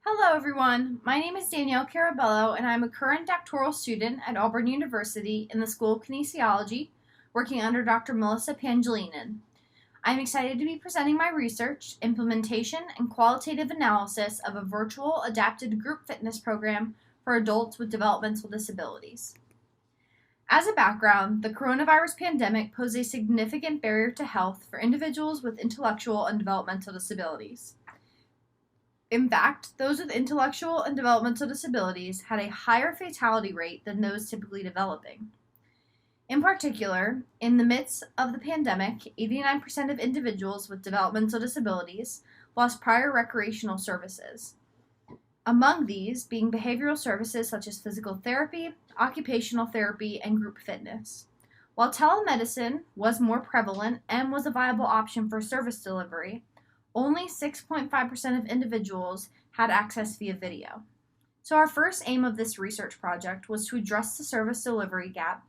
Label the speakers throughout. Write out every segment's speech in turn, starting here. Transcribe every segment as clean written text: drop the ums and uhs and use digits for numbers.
Speaker 1: Hello everyone, my name is Danielle Carabello and I'm a current doctoral student at Auburn University in the School of Kinesiology, working under Dr. Melissa Pangilinan. I'm excited to be presenting my research, implementation, and qualitative analysis of a virtual adapted group fitness program for adults with developmental disabilities. As a background, the coronavirus pandemic posed a significant barrier to health for individuals with intellectual and developmental disabilities. In fact, those with intellectual and developmental disabilities had a higher fatality rate than those typically developing. In particular, in the midst of the pandemic, 89% of individuals with developmental disabilities lost prior recreational services. Among these being behavioral services such as physical therapy, occupational therapy, and group fitness. While telemedicine was more prevalent and was a viable option for service delivery, only 6.5% of individuals had access via video. So our first aim of this research project was to address the service delivery gap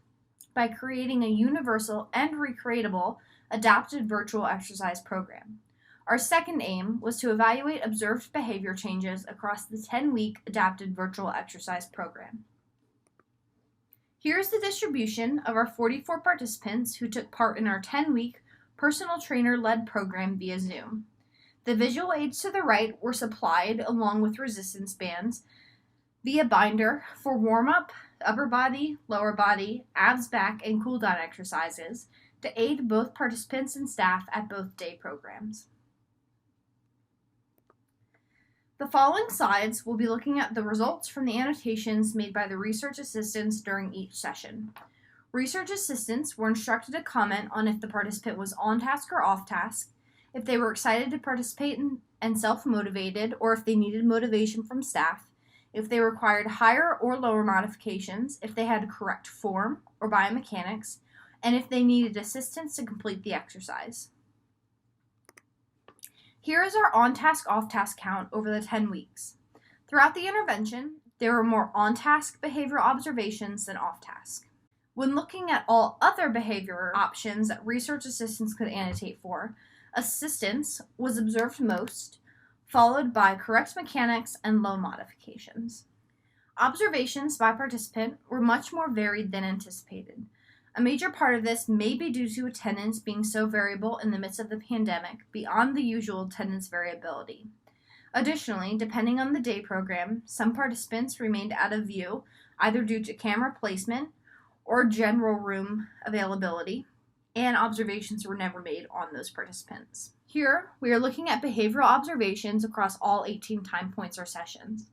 Speaker 1: by creating a universal and recreatable adapted virtual exercise program. Our second aim was to evaluate observed behavior changes across the 10-week adapted virtual exercise program. Here's the distribution of our 44 participants who took part in our 10-week personal trainer-led program via Zoom. The visual aids to the right were supplied along with resistance bands via binder for warm-up, upper body, lower body, abs back, and cool-down exercises to aid both participants and staff at both day programs. The following slides will be looking at the results from the annotations made by the research assistants during each session. Research assistants were instructed to comment on if the participant was on task or off task, if they were excited to participate and self-motivated, or if they needed motivation from staff, if they required higher or lower modifications, if they had correct form or biomechanics, and if they needed assistance to complete the exercise. Here is our on-task, off-task count over the 10 weeks. Throughout the intervention, there were more on-task behavioral observations than off-task. When looking at all other behavior options that research assistants could annotate for, assistance was observed most, followed by correct mechanics and low modifications. Observations by participant were much more varied than anticipated. A major part of this may be due to attendance being so variable in the midst of the pandemic beyond the usual attendance variability. Additionally, depending on the day program, some participants remained out of view either due to camera placement or general room availability, and observations were never made on those participants. Here, we are looking at behavioral observations across all 18 time points or sessions.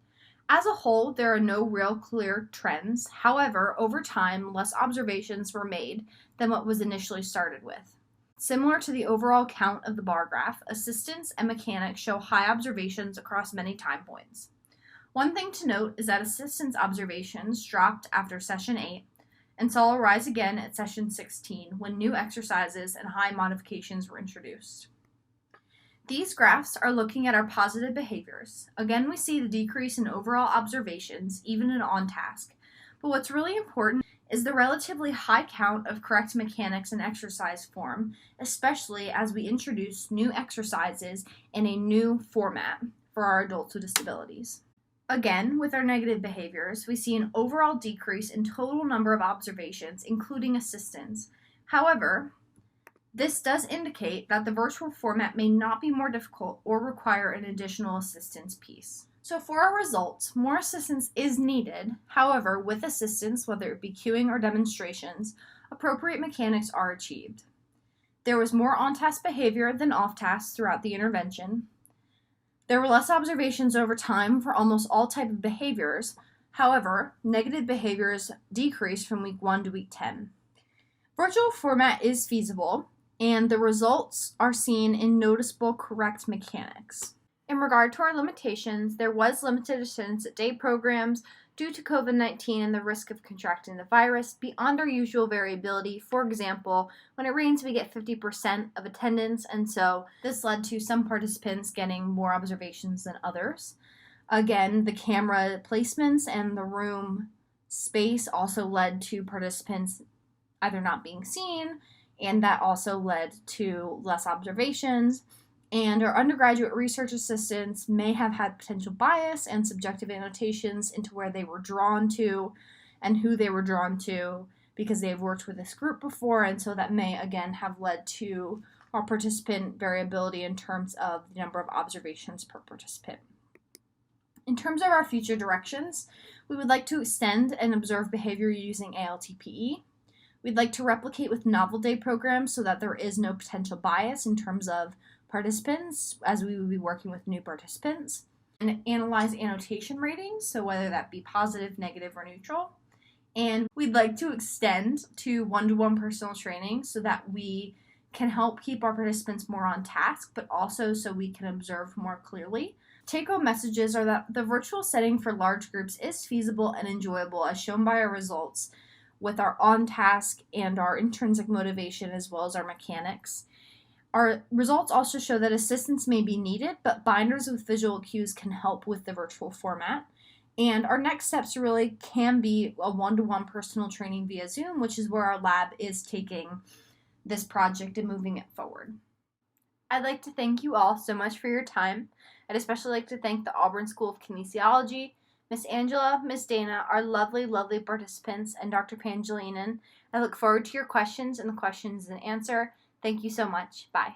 Speaker 1: As a whole, there are no real clear trends. However, over time, less observations were made than what was initially started with. Similar to the overall count of the bar graph, assistants and mechanics show high observations across many time points. One thing to note is that assistants observations dropped after session 8, and saw a rise again at session 16 when new exercises and high modifications were introduced. These graphs are looking at our positive behaviors. Again, we see the decrease in overall observations, even in on-task. But what's really important is the relatively high count of correct mechanics and exercise form, especially as we introduce new exercises in a new format for our adults with disabilities. Again, with our negative behaviors, we see an overall decrease in total number of observations, including assistance. However, this does indicate that the virtual format may not be more difficult or require an additional assistance piece. So for our results, more assistance is needed. However, with assistance, whether it be cueing or demonstrations, appropriate mechanics are achieved. There was more on-task behavior than off-task throughout the intervention. There were less observations over time for almost all type of behaviors. However, negative behaviors decreased from week 1 to week 10. Virtual format is feasible, and the results are seen in noticeable correct mechanics. In regard to our limitations, there was limited attendance at day programs due to COVID-19 and the risk of contracting the virus beyond our usual variability. For example, when it rains, we get 50% of attendance, and so this led to some participants getting more observations than others. Again, the camera placements and the room space also led to participants either not being seen, and that also led to less observations. And our undergraduate research assistants may have had potential bias and subjective annotations into where they were drawn to and who they were drawn to because they've worked with this group before, and so that may again have led to our participant variability in terms of the number of observations per participant. In terms of our future directions, we would like to extend and observe behavior using ALTPE. We'd like to replicate with novel day programs so that there is no potential bias in terms of participants as we would be working with new participants, and analyze annotation ratings, so whether that be positive, negative, or neutral. And we'd like to extend to one-to-one personal training so that we can help keep our participants more on task, but also so we can observe more clearly. Take-home messages are that the virtual setting for large groups is feasible and enjoyable, as shown by our results with our on-task and our intrinsic motivation, as well as our mechanics. Our results also show that assistance may be needed, but binders with visual cues can help with the virtual format. And our next steps really can be a one-to-one personal training via Zoom, which is where our lab is taking this project and moving it forward. I'd like to thank you all so much for your time. I'd especially like to thank the Auburn School of Kinesiology, Miss Angela, Miss Dana, our lovely, lovely participants, and Dr. Pangelinan. I look forward to your questions and the questions and answer. Thank you so much. Bye.